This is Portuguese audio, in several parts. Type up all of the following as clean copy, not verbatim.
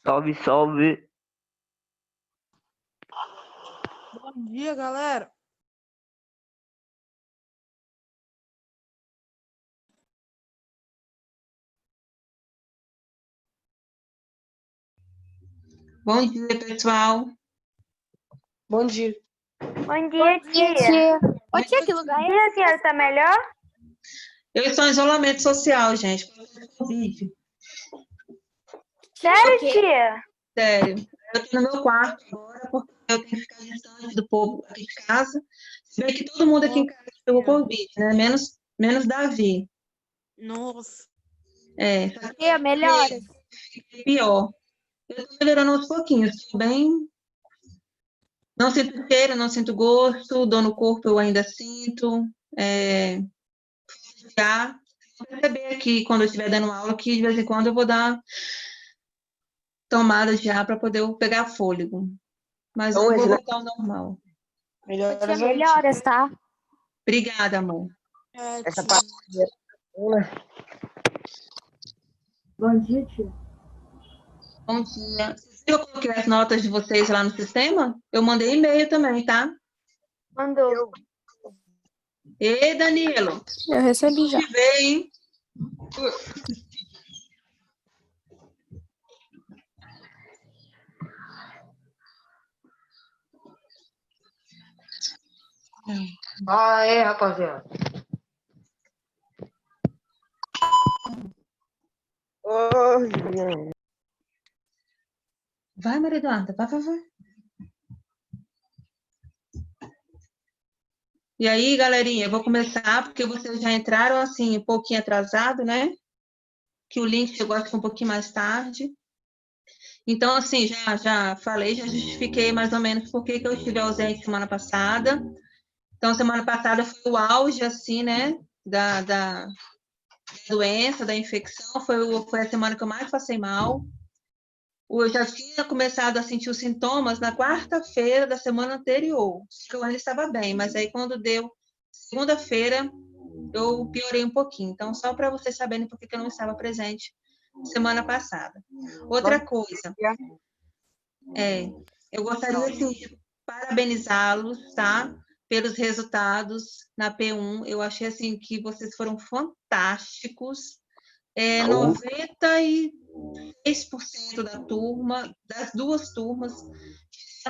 Salve, salve. Bom dia, galera. Bom dia, pessoal. Bom dia. Bom dia, tia. Ô, tia, que lugar é E a senhora tá melhor? Eu estou em isolamento social, gente, por causa do Covid. Sério, quê? tia? Sério. Eu estou no meu quarto agora, porque eu tenho que ficar distante do povo aqui de casa. Se bem que todo mundo aqui em casa pegou Covid, né? Menos Davi. Nossa. É, Tia, melhoras. pior. Eu estou melhorando aos pouquinhos. Estou bem. Não sinto cheiro, não sinto gosto, dor no corpo eu ainda sinto. Já perceber aqui, quando eu estiver dando aula, que de vez em quando eu vou dar tomada de ar para poder eu pegar fôlego. Mas eu vou voltar ao normal. Ô, tia, Melhoras, melhoras, tá? Obrigada, amor. tia. Bom dia, tia. Bom dia. Eu coloquei as notas de vocês lá no sistema? Eu mandei e-mail também, tá? Mandou. Ei, Danilo. Eu recebi já. Te ver, hein? Aí, rapaziada. Oi, Vai, Maria Eduarda, vai. E aí, galerinha, eu vou começar, porque vocês já entraram, assim, um pouquinho atrasado, né? Que o link chegou, acho que um pouquinho mais tarde. Então, assim, já falei, já justifiquei mais ou menos por que eu estive ausente semana passada. Então, semana passada foi o auge, assim, né, da doença, da infecção. Foi a semana que eu mais passei mal. Eu já tinha começado a sentir os sintomas na quarta-feira da semana anterior. Que eu ainda estava bem, mas aí quando deu segunda-feira, eu piorei um pouquinho. Então, só para vocês saberem por que eu não estava presente semana passada. Outra coisa, eu gostaria assim, de parabenizá-los, tá? Pelos resultados na P1. Eu achei assim que vocês foram fantásticos. 96% da turma, das duas turmas,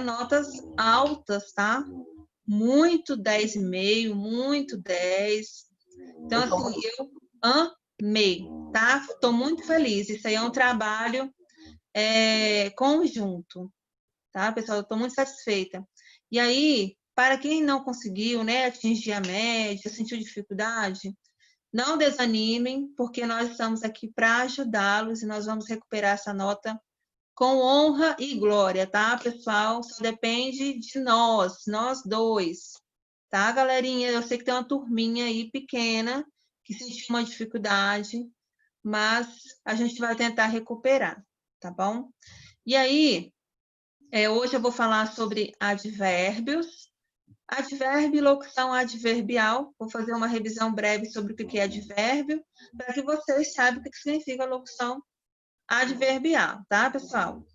notas altas, tá? Muito 10,5, muito 10. Então, assim, eu amei, tá? Estou muito feliz. Isso aí é um trabalho conjunto, tá, pessoal? Estou muito satisfeita. E aí, para quem não conseguiu, né, atingir a média, sentiu dificuldade, não desanimem, porque nós estamos aqui para ajudá-los e nós vamos recuperar essa nota com honra e glória, tá, pessoal? Só depende de nós dois, tá, galerinha? Eu sei que tem uma turminha aí pequena que sentiu uma dificuldade, mas a gente vai tentar recuperar, tá bom? E aí, hoje eu vou falar sobre advérbios. Advérbio e locução adverbial. Vou fazer uma revisão breve sobre o que é advérbio, para que vocês saibam o que significa locução adverbial, tá, pessoal?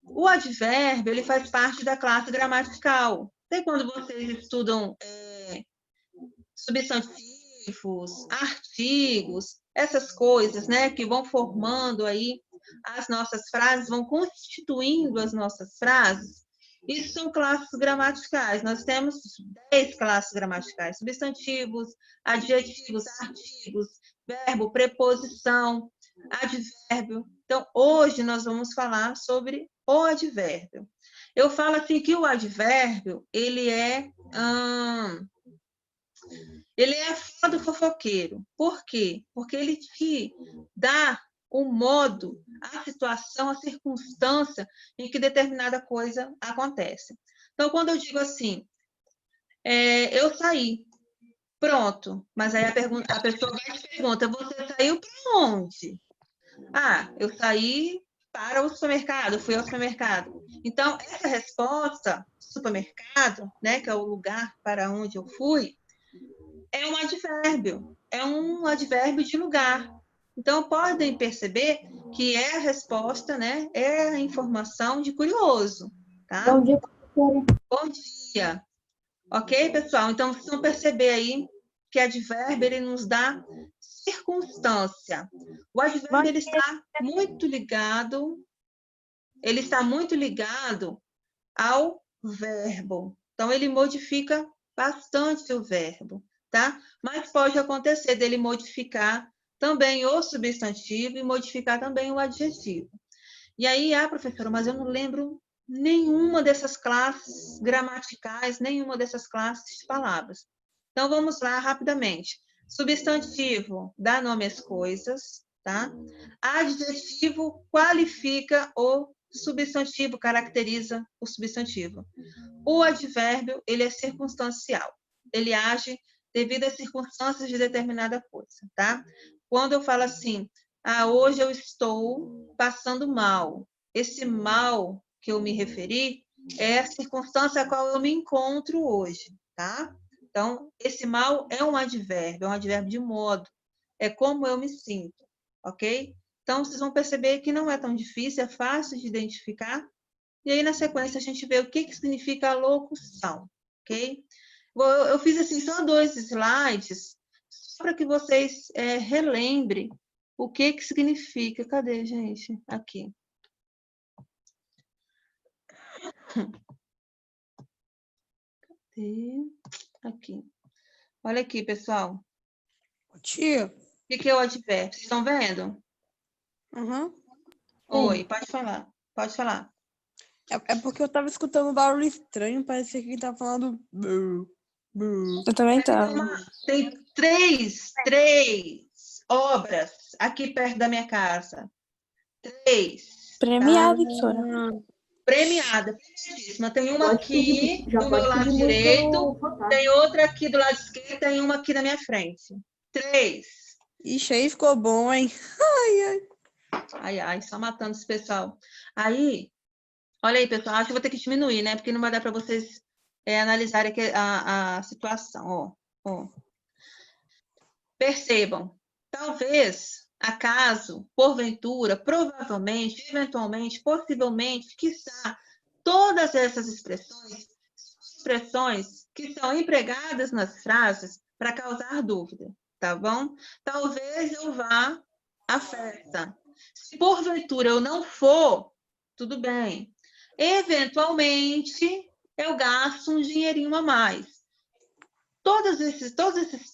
O advérbio, ele faz parte da classe gramatical. Tem quando vocês estudam substantivos, artigos, essas coisas, né, que vão formando aí as nossas frases, vão constituindo as nossas frases. Isso são classes gramaticais. Nós temos 10 classes gramaticais: substantivos, adjetivos, artigos, verbo, preposição, advérbio. Então, hoje nós vamos falar sobre o advérbio. Eu falo assim que o advérbio, ele é a fala do fofoqueiro. Por quê? Porque ele te dá o modo, a situação, a circunstância em que determinada coisa acontece. Então, quando eu digo assim, eu saí, pronto, mas aí a pessoa vai e te pergunta, você saiu para onde? Ah, eu saí para o supermercado, fui ao supermercado. Então, essa resposta, supermercado, né, que é o lugar para onde eu fui, é um advérbio de lugar. Então, podem perceber que é a resposta, né? É a informação de curioso, tá? Bom dia, professora. Bom dia. Ok, pessoal? Então, vocês vão perceber aí que advérbio, ele nos dá circunstância. O advérbio, ele está muito ligado ao verbo. Então, ele modifica bastante o verbo, tá? Mas pode acontecer dele modificar também o substantivo e modificar também o adjetivo. E aí, professora, mas eu não lembro nenhuma dessas classes gramaticais, nenhuma dessas classes de palavras. Então, vamos lá rapidamente. Substantivo dá nome às coisas, tá? Adjetivo qualifica o substantivo, caracteriza o substantivo. O advérbio, ele é circunstancial. Ele age devido às circunstâncias de determinada coisa, tá? Quando eu falo assim, hoje eu estou passando mal. Esse mal que eu me referi é a circunstância a qual eu me encontro hoje, tá? Então, esse mal é um advérbio de modo. É como eu me sinto, ok? Então, vocês vão perceber que não é tão difícil, é fácil de identificar. E aí, na sequência, a gente vê o que significa a locução, ok? Eu fiz, assim, só 2 slides, só para que vocês relembrem o que significa. Cadê, gente? Aqui. Cadê? Aqui. Olha aqui, pessoal. Tia. O que é o advérbio? Vocês estão vendo? Uhum. Oi, pode falar. Pode falar. É porque eu tava escutando um barulho estranho, parecia que ele tava falando... Eu também tava. Tem três obras aqui perto da minha casa. 3. Premiada, professora. Premiada. Tem uma aqui do meu lado pedir direito, muito tem outra aqui do lado esquerdo, tem uma aqui na minha frente. 3. Ixi, aí ficou bom, hein? Ai, só matando esse pessoal. Aí, olha aí, pessoal, acho que eu vou ter que diminuir, né? Porque não vai dar para vocês analisarem aqui a situação. Ó. Percebam, talvez, acaso, porventura, provavelmente, eventualmente, possivelmente, quiçá, todas essas expressões que são empregadas nas frases para causar dúvida, tá bom? Talvez eu vá à festa. Se porventura eu não for, tudo bem. Eventualmente, eu gasto um dinheirinho a mais. Todos esses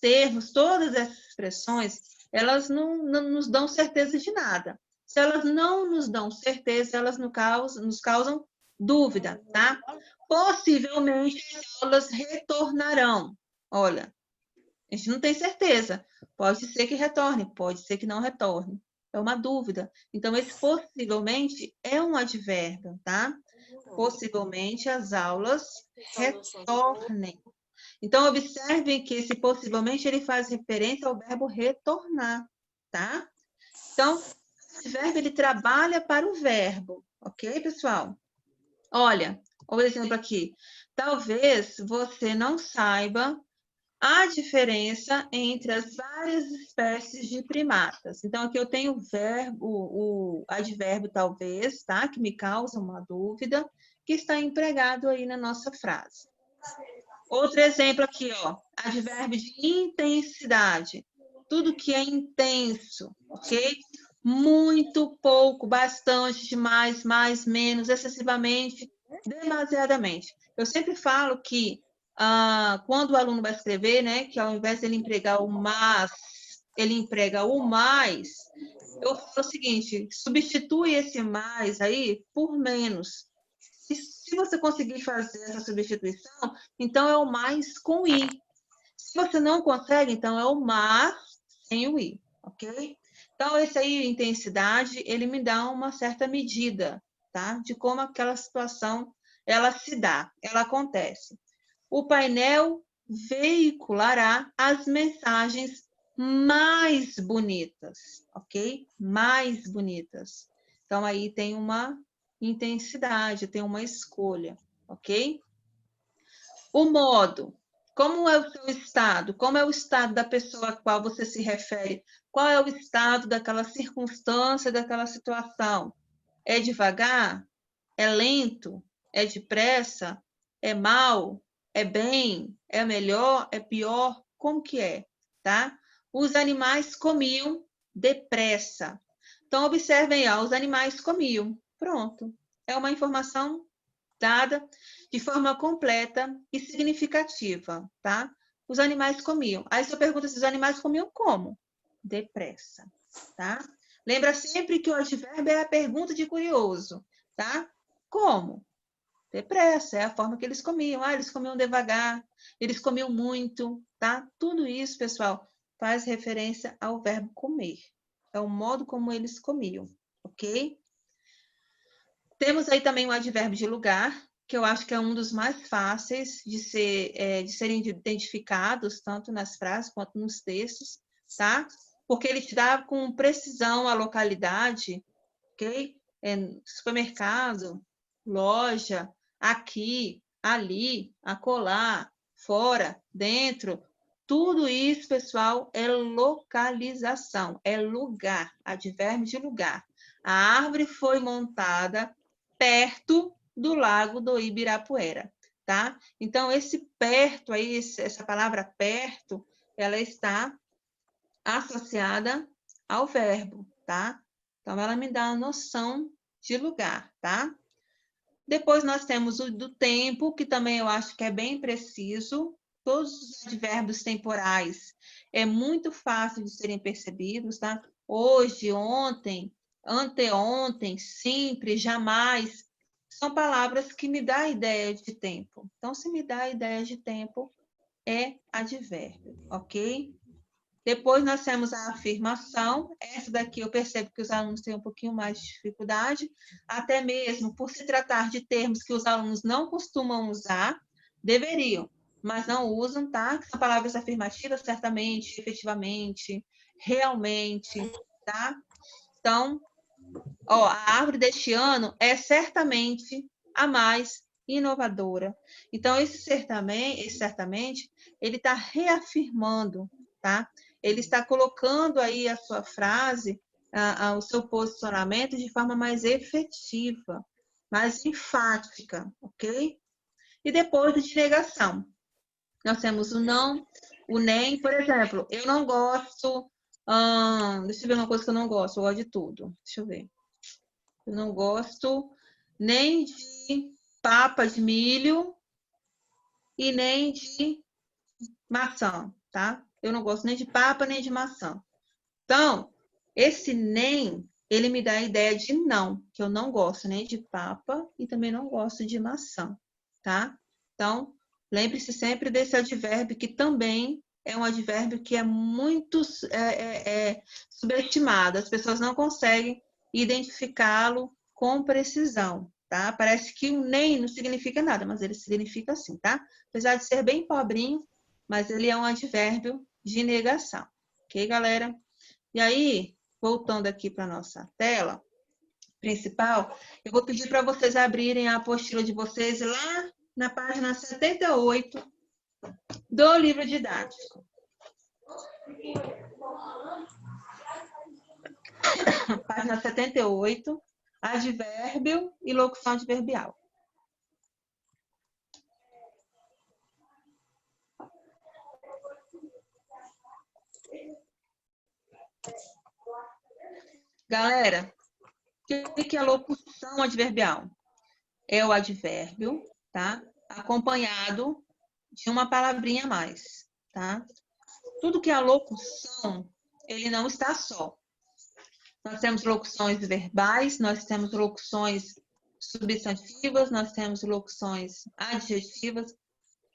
termos, todas essas expressões, elas não nos dão certeza de nada. Se elas não nos dão certeza, elas nos causam dúvida, tá? Possivelmente, as aulas retornarão. Olha, a gente não tem certeza. Pode ser que retorne, pode ser que não retorne. É uma dúvida. Então, esse possivelmente é um advérbio, tá? Possivelmente as aulas retornem. Então, observem que esse possivelmente ele faz referência ao verbo retornar, tá? Então, esse verbo ele trabalha para o verbo, ok, pessoal? Olha, o exemplo aqui. Talvez você não saiba a diferença entre as várias espécies de primatas. Então, aqui eu tenho o advérbio talvez, tá? Que me causa uma dúvida, que está empregado aí na nossa frase. Outro exemplo aqui, ó, advérbio de intensidade. Tudo que é intenso, ok? Muito, pouco, bastante, demais, mais, menos, excessivamente, demasiadamente. Eu sempre falo que quando o aluno vai escrever, né, que ao invés de ele empregar o mas, ele emprega o mais, eu falo o seguinte, substitui esse mais aí por menos. Se você conseguir fazer essa substituição, então é o mais com i. Se você não consegue, então é o mas sem o i, ok? Então, esse aí, intensidade, ele me dá uma certa medida, tá? De como aquela situação, ela se dá, ela acontece. O painel veiculará as mensagens mais bonitas, ok? Mais bonitas. Então, aí tem uma intensidade, tem uma escolha, ok? O modo. Como é o seu estado? Como é o estado da pessoa a qual você se refere? Qual é o estado daquela circunstância, daquela situação? É devagar? É lento? É depressa? É mal? É bem? É melhor? É pior? Como que é? Tá? Os animais comiam depressa. Então, observem, ó, os animais comiam. Pronto. É uma informação dada de forma completa e significativa, tá? Os animais comiam. Aí você pergunta se os animais comiam como? Depressa, tá? Lembra sempre que o advérbio é a pergunta de curioso, tá? Como? Depressa, é a forma que eles comiam. Ah, eles comiam devagar, eles comiam muito, tá? Tudo isso, pessoal, faz referência ao verbo comer. É o modo como eles comiam, ok? Temos aí também o advérbio de lugar, que eu acho que é um dos mais fáceis de serem identificados, tanto nas frases quanto nos textos, tá? Porque ele te dá com precisão a localidade, ok? Supermercado, loja, aqui, ali, acolá, fora, dentro. Tudo isso, pessoal, é localização, é lugar, advérbio de lugar. A árvore foi montada perto do lago do Ibirapuera, tá? Então, esse perto aí, essa palavra perto, ela está associada ao verbo, tá? Então, ela me dá a noção de lugar, tá? Depois nós temos o do tempo, que também eu acho que é bem preciso. Todos os advérbios temporais é muito fácil de serem percebidos, tá? Hoje, ontem, anteontem, sempre, jamais, são palavras que me dão ideia de tempo. Então, se me dá ideia de tempo, é advérbio, ok? Depois nós temos a afirmação. Essa daqui eu percebo que os alunos têm um pouquinho mais de dificuldade, até mesmo por se tratar de termos que os alunos não costumam usar, deveriam, mas não usam, tá? São palavras afirmativas, certamente, efetivamente, realmente, tá? Então, ó, a árvore deste ano é certamente a mais inovadora. Então, esse certamente, ele está reafirmando, tá? Ele está colocando aí a sua frase, o seu posicionamento de forma mais efetiva, mais enfática, ok? E depois de negação, nós temos o não, o nem. Por exemplo, eu não gosto. Deixa eu ver uma coisa que eu não gosto, eu gosto de tudo. Deixa eu ver. Eu não gosto nem de papa de milho e nem de maçã, tá? Eu não gosto nem de papa nem de maçã. Então, esse nem, ele me dá a ideia de não, que eu não gosto nem de papa e também não gosto de maçã, tá? Então, lembre-se sempre desse advérbio, que também é um advérbio que é muito subestimado. As pessoas não conseguem identificá-lo com precisão, tá? Parece que o nem não significa nada, mas ele significa sim, tá? Apesar de ser bem pobrinho, mas ele é um advérbio de negação. Ok, galera? E aí, voltando aqui para a nossa tela principal, eu vou pedir para vocês abrirem a apostila de vocês lá na página 78 do livro didático. Página 78, advérbio e locução adverbial. Galera, o que é a locução adverbial? É o advérbio, tá? Acompanhado de uma palavrinha a mais, tá? Tudo que é a locução, ele não está só. Nós temos locuções verbais, nós temos locuções substantivas, nós temos locuções adjetivas,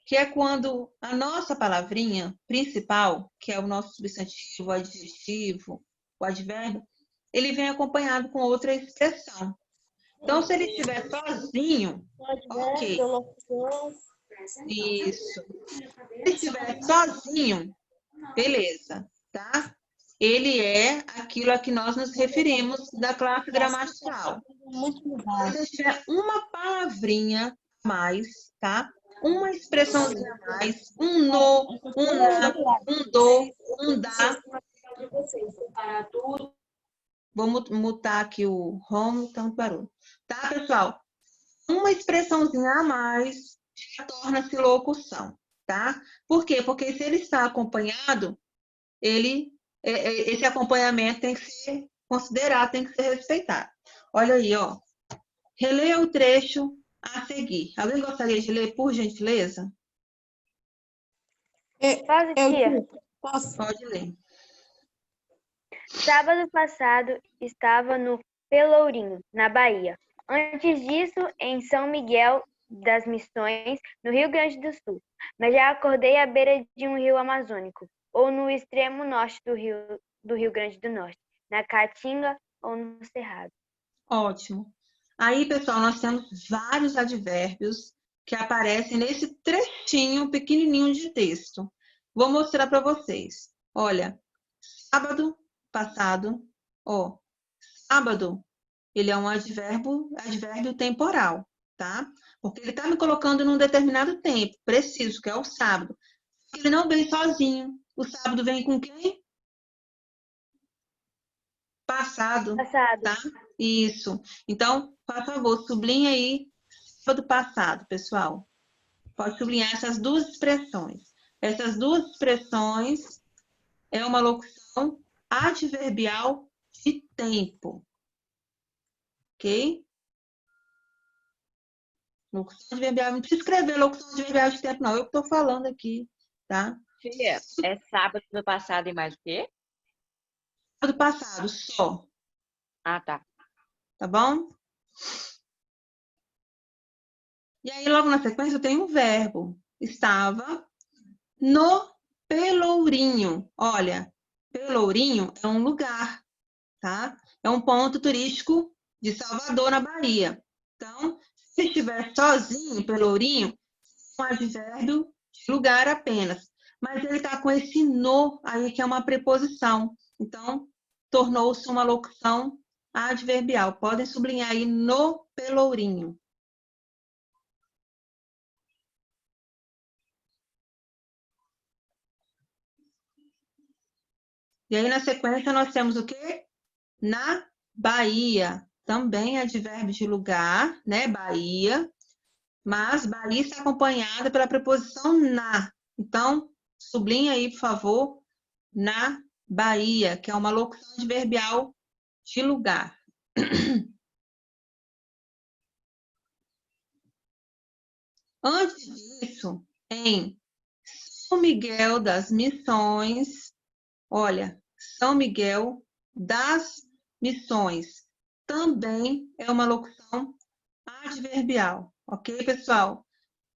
que é quando a nossa palavrinha principal, que é o nosso substantivo, o adjetivo, o advérbio, ele vem acompanhado com outra expressão. Então, se ele estiver sozinho, ok. Isso. Se ele estiver sozinho, beleza, tá? Ele é aquilo a que nós nos referimos da classe gramatical. Se ele tiver uma palavrinha a mais, tá? uma expressãozinha a mais, um no, um na, um do, um dá. Vou mutar aqui o home, tanto barulho. Tá, pessoal? Uma expressãozinha a mais já torna-se locução, tá? Por quê? Porque se ele está acompanhado, esse acompanhamento tem que ser considerado, tem que ser respeitado. Olha aí, ó. Releia o trecho a seguir. Alguém gostaria de ler, por gentileza? Posso, tia? Posso? Pode ler. Sábado passado estava no Pelourinho, na Bahia. Antes disso, em São Miguel das Missões, no Rio Grande do Sul. Mas já acordei à beira de um rio amazônico, ou no extremo norte do Rio Grande do Norte, na Caatinga ou no Cerrado. Ótimo. Aí, pessoal, nós temos vários advérbios que aparecem nesse trechinho pequenininho de texto. Vou mostrar para vocês. Olha, sábado passado, ó, sábado, ele é um advérbio temporal, tá? Porque ele está me colocando num determinado tempo preciso, que é o sábado. Ele não vem sozinho. O sábado vem com quem? Passado. Passado. Tá? Isso. Então, por favor, sublinha aí sábado passado, pessoal. Pode sublinhar essas duas expressões. Essas duas expressões é uma locução adverbial de tempo. Ok? Locução adverbial. Não precisa escrever locução adverbial de tempo, não. Eu estou falando aqui, tá? Tia, é sábado passado e mais o quê? Sábado passado, só. Ah, tá. Tá bom? E aí, logo na sequência, eu tenho um verbo. Estava no Pelourinho. Olha, Pelourinho é um lugar, tá? É um ponto turístico de Salvador, na Bahia. Então, se estiver sozinho, Pelourinho, é um advérbio de lugar apenas. Mas ele está com esse no aí, que é uma preposição. Então, tornou-se uma locução adverbial. Podem sublinhar aí no Pelourinho. E aí, na sequência, nós temos o quê? Na Bahia. Também advérbio de lugar, né? Bahia. Mas Bahia está acompanhada pela preposição na. Então, sublinha aí, por favor, na Bahia, que é uma locução adverbial de lugar. Antes disso, em São Miguel das Missões, olha, São Miguel das Missões também é uma locução adverbial, ok, pessoal?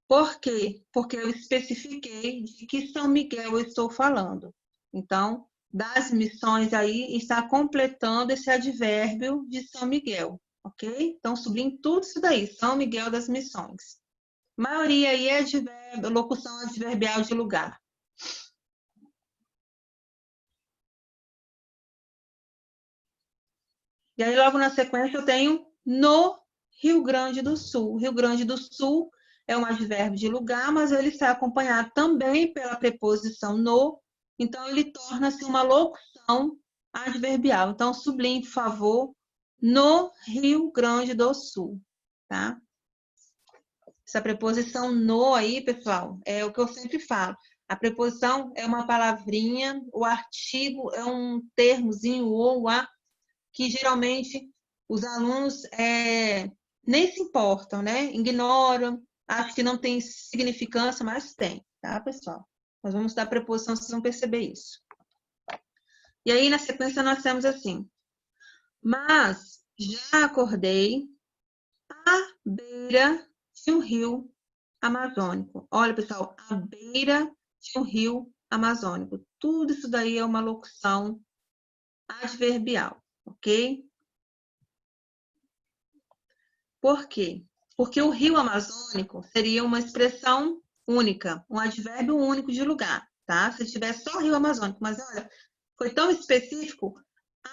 Por quê? Porque eu especifiquei de que São Miguel eu estou falando. Então, das missões aí está completando esse advérbio de São Miguel, ok? Então, sublinhe tudo isso daí, São Miguel das Missões. A maioria aí é locução adverbial de lugar. E aí, logo na sequência, eu tenho no Rio Grande do Sul. Rio Grande do Sul é um advérbio de lugar, mas ele está acompanhado também pela preposição no, então ele torna-se uma locução adverbial. Então, sublinhe, por favor, no Rio Grande do Sul, tá? Essa preposição no aí, pessoal, é o que eu sempre falo. A preposição é uma palavrinha, o artigo é um termozinho, ou a, que geralmente os alunos nem se importam, né? Ignoram, acham que não tem significância, mas tem, tá, pessoal? Nós vamos dar preposição, vocês vão perceber isso. E aí, na sequência, nós temos assim. Mas já acordei à beira de um rio amazônico. Olha, pessoal, à beira de um rio amazônico. Tudo isso daí é uma locução adverbial, ok? Por quê? Porque o rio amazônico seria uma expressão única, um advérbio único de lugar, tá? Se tivesse só rio amazônico, mas olha, foi tão específico,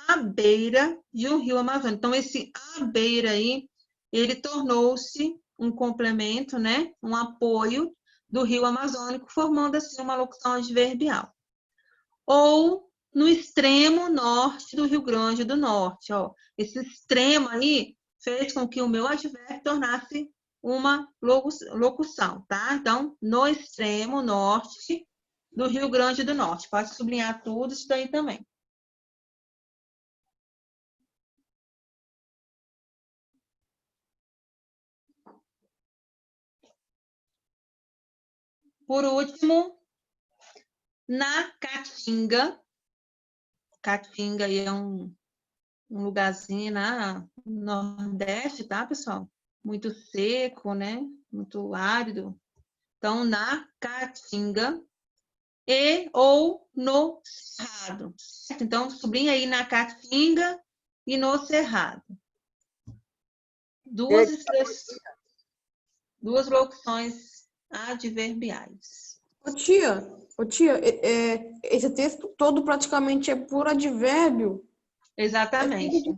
à beira de um rio amazônico. Então, esse à beira aí, ele tornou-se um complemento, né? Um apoio do rio Amazônico, formando assim uma locução adverbial. Ou no extremo norte do Rio Grande do Norte. Ó. Esse extremo aí fez com que o meu advérbio tornasse uma locução, tá? Então, no extremo norte do Rio Grande do Norte. Pode sublinhar tudo isso daí também. Por último, na Caatinga. Caatinga aí é um lugarzinho no Nordeste, tá, pessoal? Muito seco, né? Muito árido. Então, na Caatinga e ou no Cerrado. Certo? Então, sublinha aí na Caatinga e no Cerrado. Duas locuções adverbiais. Ô tia, esse texto todo praticamente é por advérbio. Exatamente.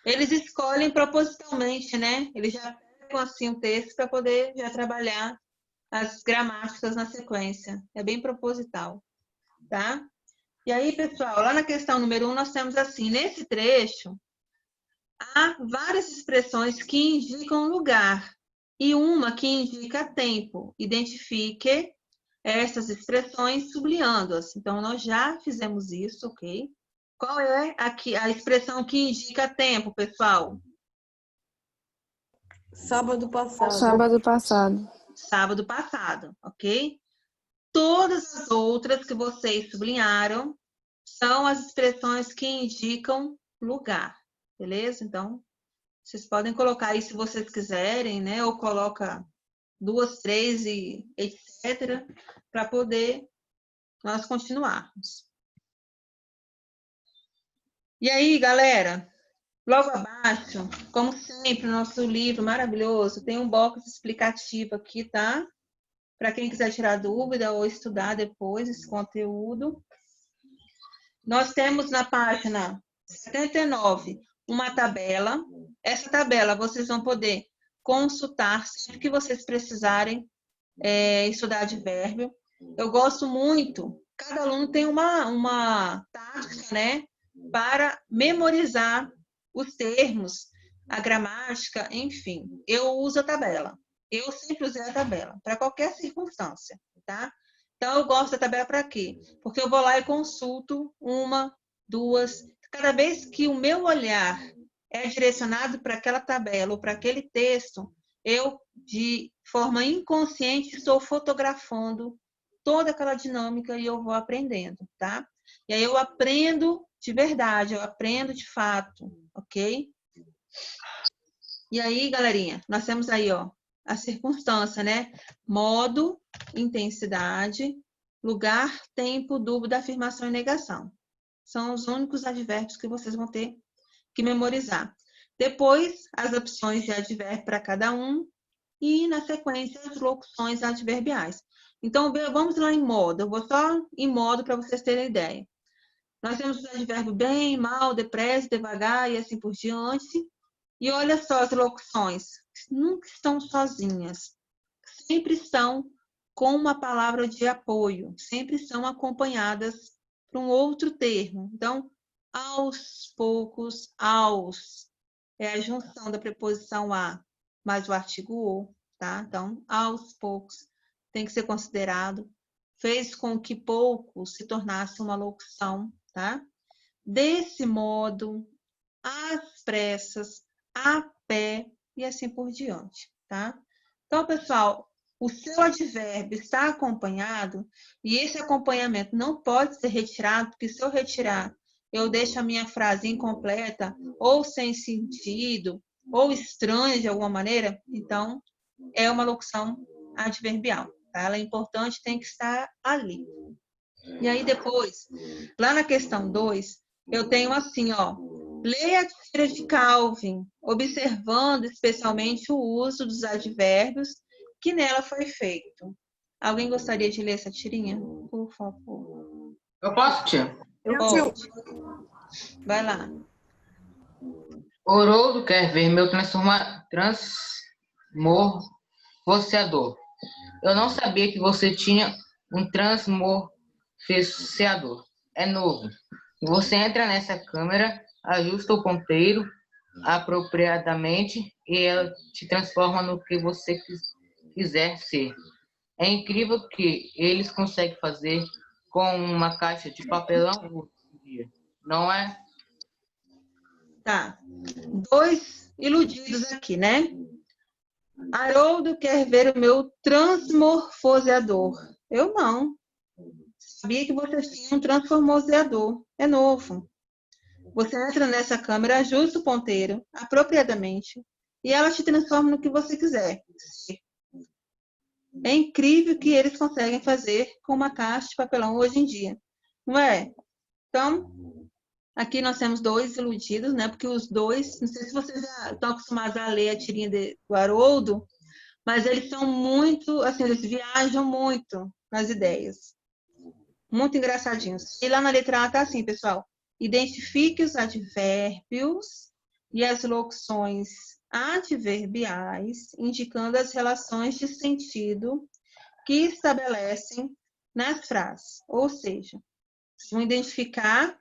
Eles escolhem propositalmente, né? Eles já pegam assim o texto para poder já trabalhar as gramáticas na sequência. É bem proposital, tá? E aí, pessoal, lá na questão número 1, nós temos assim, nesse trecho, há várias expressões que indicam lugar e uma que indica tempo. Identifique essas expressões sublinhando-as. Então, nós já fizemos isso, ok? Qual é a expressão que indica tempo, pessoal? Sábado passado. Sábado passado. Sábado passado, ok? Todas as outras que vocês sublinharam são as expressões que indicam lugar, beleza? Então, vocês podem colocar aí se vocês quiserem, né? Ou coloca 2, 3 e etc. para poder nós continuarmos. E aí, galera, logo abaixo, como sempre, o nosso livro maravilhoso, tem um box explicativo aqui, tá? Para quem quiser tirar dúvida ou estudar depois esse conteúdo. Nós temos na página 79 uma tabela. Essa tabela vocês vão poder consultar sempre que vocês precisarem estudar advérbio. Eu gosto muito, cada aluno tem uma tática, né, para memorizar os termos, a gramática, enfim. Eu uso a tabela. Eu sempre usei a tabela, para qualquer circunstância, tá? Então, eu gosto da tabela para quê? Porque eu vou lá e consulto 1, 2. Cada vez que o meu olhar é direcionado para aquela tabela ou para aquele texto, eu, de forma inconsciente, estou fotografando toda aquela dinâmica e eu vou aprendendo, tá? E aí eu aprendo de verdade, eu aprendo de fato, ok? E aí, galerinha, nós temos aí, ó, a circunstância, né? Modo, intensidade, lugar, tempo, dúvida, afirmação e negação. São os únicos advérbios que vocês vão ter que memorizar. Depois, as opções de advérbio para cada um e, na sequência, as locuções adverbiais. Então, vamos lá em modo. Eu vou só em modo para vocês terem ideia. Nós temos os advérbios bem, mal, depressa, devagar e assim por diante. E olha só as locuções. Nunca estão sozinhas. Sempre estão com uma palavra de apoio. Sempre são acompanhadas por um outro termo. Então, aos poucos, aos. É a junção da preposição a mais o artigo o, tá? Então, aos poucos tem que ser considerado. Fez com que pouco se tornasse uma locução, tá? Desse modo, às pressas, a pé e assim por diante, tá? Então, pessoal, o seu advérbio está acompanhado e esse acompanhamento não pode ser retirado, porque se eu retirar, eu deixo a minha frase incompleta ou sem sentido ou estranha de alguma maneira, então é uma locução adverbial, tá? Ela é importante, tem que estar ali. E aí depois, lá na questão 2, eu tenho assim, ó, leia a tira de Calvin, observando especialmente o uso dos advérbios que nela foi feito. Alguém gostaria de ler essa tirinha? Por favor. Eu posso, tia? Pode. Vai lá. Haroldo quer ver meu transmorfosseador. Eu não sabia que você tinha um transmorfeador. É novo. Você entra nessa câmera, ajusta o ponteiro apropriadamente e ela te transforma no que você quiser ser. É incrível que eles conseguem fazer com uma caixa de papelão hoje em dia, não é? Tá. 2 iludidos aqui, né? Haroldo quer ver o meu transmorfoseador. Eu não. Sabia que você tinha um transformoseador. É novo. Você entra nessa câmera, ajusta o ponteiro apropriadamente e ela te transforma no que você quiser. É incrível que eles conseguem fazer com uma caixa de papelão hoje em dia. Não é? Então, aqui nós temos 2 iludidos, né? Porque os 2, não sei se vocês já estão acostumados a ler a tirinha do Haroldo, mas eles são muito, assim, eles viajam muito nas ideias. Muito engraçadinhos. E lá na letra A tá assim, pessoal. Identifique os advérbios e as locuções adverbiais, indicando as relações de sentido que estabelecem nas frases. Ou seja, vocês vão identificar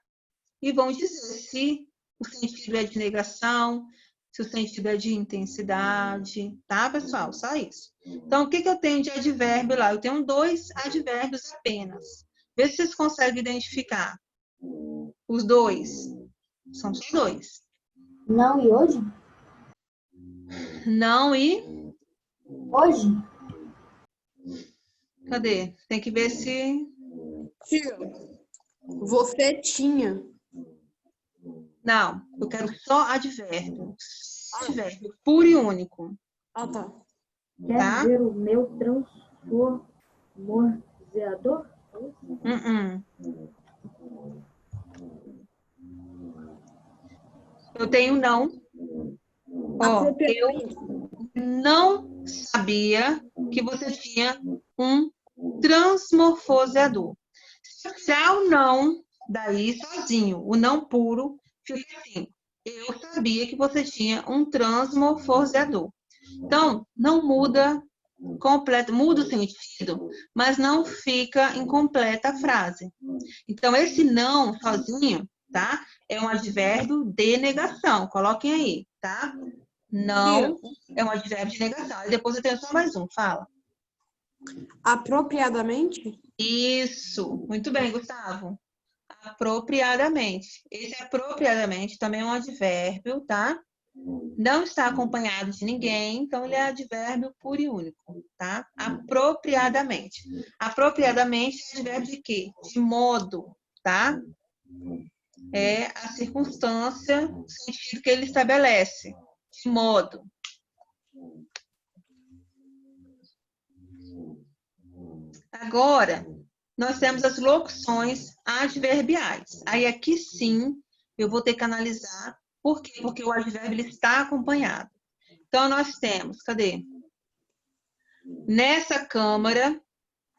e vão dizer se o sentido é de negação, se o sentido é de intensidade, tá, pessoal? Só isso. Então, o que eu tenho de advérbio lá? Eu tenho 2 advérbios apenas. Vê se vocês conseguem identificar. Os 2. São só 2. Não e hoje? Não e... Hoje? Cadê? Tem que ver se... Tia, você tinha. Não, eu quero só advérbio. Advérbio puro e único. Ah, tá. Quer Tá? ver o meu transformoseador? Eu tenho não. Ó, eu não sabia que você tinha um transmorfoseador. Se eu tirar o não daí sozinho, o não puro, fica assim. Eu sabia que você tinha um transmorfoseador. Então, não muda completo, muda o sentido, mas não fica incompleta a frase. Então, esse não sozinho, tá? É um advérbio de negação. Coloquem aí, tá? Não é um advérbio de negação. E depois eu tenho só mais um, fala. Apropriadamente? Isso. Muito bem, Gustavo. Apropriadamente. Esse apropriadamente também é um advérbio, tá? Não está acompanhado de ninguém, então ele é advérbio puro e único, tá? Apropriadamente. Apropriadamente é advérbio de quê? De modo, tá? É a circunstância, o sentido que ele estabelece. De modo. Agora, nós temos as locuções adverbiais. Aí aqui sim, eu vou ter que analisar. Por quê? Porque o advérbio ele está acompanhado. Então, nós temos, cadê? Nessa câmara,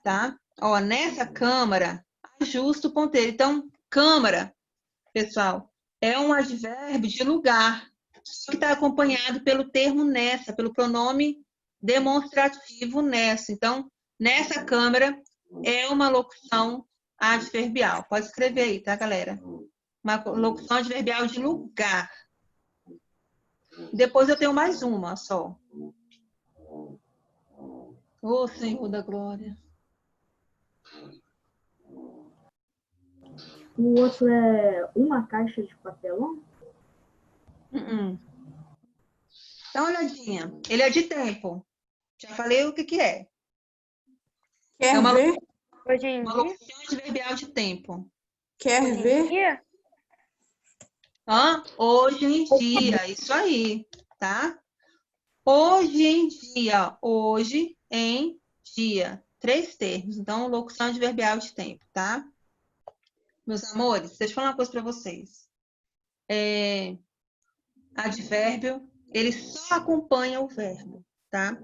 tá? Ó, nessa câmara, ajusta o ponteiro. Então, câmara, pessoal, é um advérbio de lugar, que está acompanhado pelo termo nessa, pelo pronome demonstrativo nessa. Então, nessa câmara é uma locução adverbial. Pode escrever aí, tá, galera? Uma locução adverbial de lugar. Depois eu tenho mais uma só. Ô, Senhor da Glória. O outro é uma caixa de papelão? Dá uma olhadinha. Ele é de tempo. Já falei o que é. Quer É uma ver? Hoje em Uma dia? locução adverbial de tempo. Quer Hoje em ver? dia? Hã? Hoje em dia. Isso aí, tá? Hoje em dia. Hoje em dia. 3 termos. Então, locução adverbial de tempo, tá? Meus amores, deixa eu falar uma coisa para vocês. Advérbio, ele só acompanha o verbo, tá?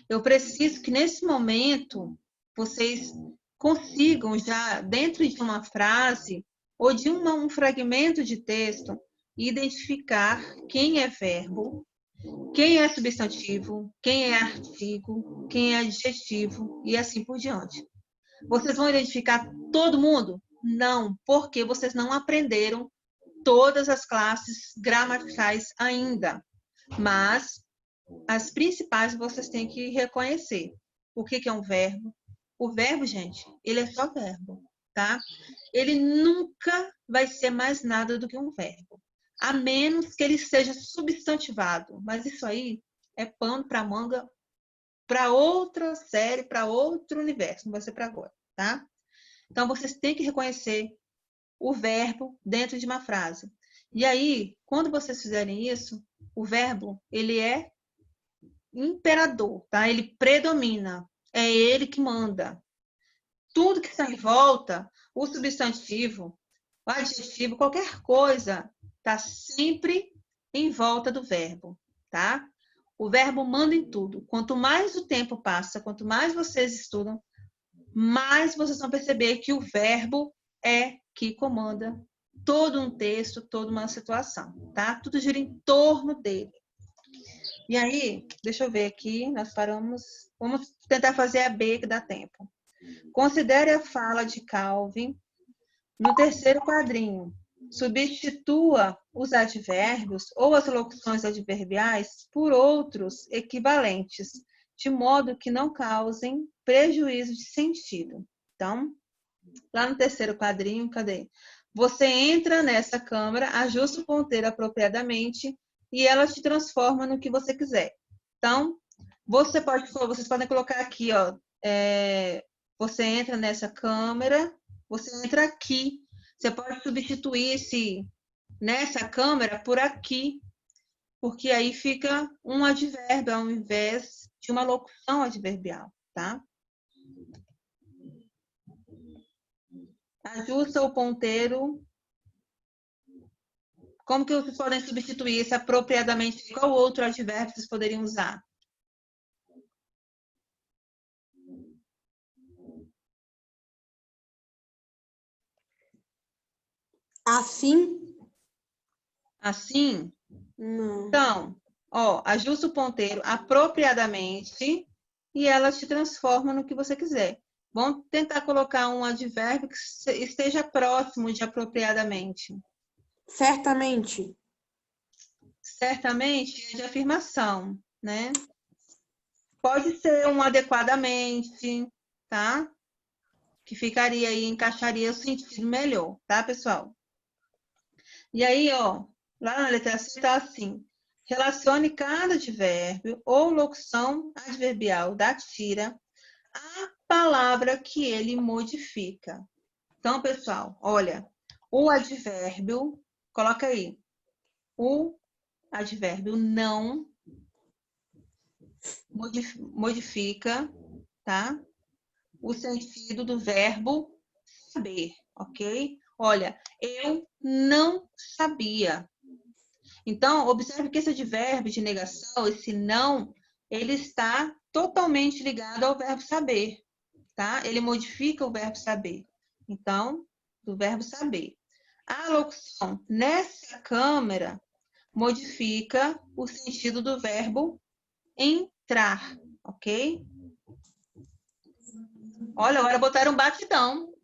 Eu preciso que nesse momento vocês consigam já, dentro de uma frase ou de um fragmento de texto, identificar quem é verbo quem é substantivo, quem é artigo, quem é adjetivo e assim por diante. Vocês vão identificar todo mundo? Não, porque vocês não aprenderam todas as classes gramaticais ainda. Mas as principais vocês têm que reconhecer. O que é um verbo? O verbo, gente, ele é só verbo, tá? Ele nunca vai ser mais nada do que um verbo, a menos que ele seja substantivado. Mas isso aí é pano para manga para outra série, para outro universo, não vai ser para agora, tá? Então, vocês têm que reconhecer o verbo dentro de uma frase. E aí, quando vocês fizerem isso, o verbo, ele é imperador, tá? Ele predomina, é ele que manda. Tudo que está em volta, o substantivo, o adjetivo, qualquer coisa, está sempre em volta do verbo, tá? O verbo manda em tudo. Quanto mais o tempo passa, quanto mais vocês estudam, mais vocês vão perceber que o verbo é que comanda todo um texto, toda uma situação, tá? Tudo gira em torno dele. E aí, deixa eu ver aqui, nós paramos. Vamos tentar fazer a B, que dá tempo. Considere a fala de Calvin no terceiro quadrinho. Substitua os advérbios ou as locuções adverbiais por outros equivalentes, de modo que não causem prejuízo de sentido. Então, lá no terceiro quadrinho, cadê? Você entra nessa câmara, ajusta o ponteiro apropriadamente e ela te transforma no que você quiser. Então, vocês podem colocar aqui, ó, você entra nessa câmera, você entra aqui. Você pode substituir esse nessa câmera por aqui, porque aí fica um advérbio ao invés de uma locução adverbial, tá? Ajusta o ponteiro. Como que vocês podem substituir esse apropriadamente? Qual outro advérbio vocês poderiam usar? Assim? Assim? Não. Então, ó, ajusta o ponteiro apropriadamente e ela te transforma no que você quiser. Vamos tentar colocar um advérbio que esteja próximo de apropriadamente. Certamente. Certamente é de afirmação, né? Pode ser um adequadamente, tá? Que ficaria aí, encaixaria o sentido melhor, tá, pessoal? E aí, ó, lá na letra C está assim: relacione cada advérbio ou locução adverbial da tira à palavra que ele modifica. Então, pessoal, olha, o advérbio, coloca aí, o advérbio não modifica, tá? O sentido do verbo saber, ok? Olha, eu não sabia. Então, observe que esse advérbio de negação, esse não, ele está totalmente ligado ao verbo saber, tá? Ele modifica o verbo saber. Então, do verbo saber. A locução nessa câmera modifica o sentido do verbo entrar, ok? Olha, agora botaram batidão.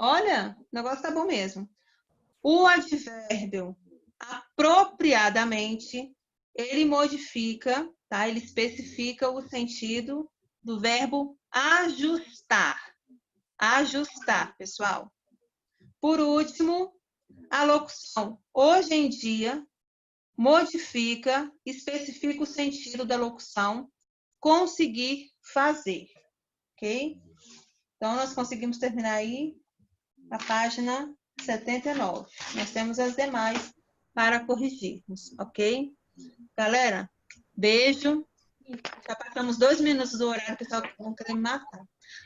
Olha, o negócio tá bom mesmo. O advérbio apropriadamente, ele modifica, tá? Ele especifica o sentido do verbo ajustar. Ajustar, pessoal. Por último, a locução hoje em dia modifica, especifica o sentido da locução conseguir fazer, ok? Então, nós conseguimos terminar aí a página 79. Nós temos as demais para corrigirmos, ok? Galera, beijo. Já passamos 2 minutos do horário, pessoal, que vão querer me matar.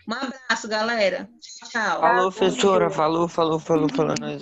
Um abraço, galera. Tchau. Falou, professora. Falou. Nós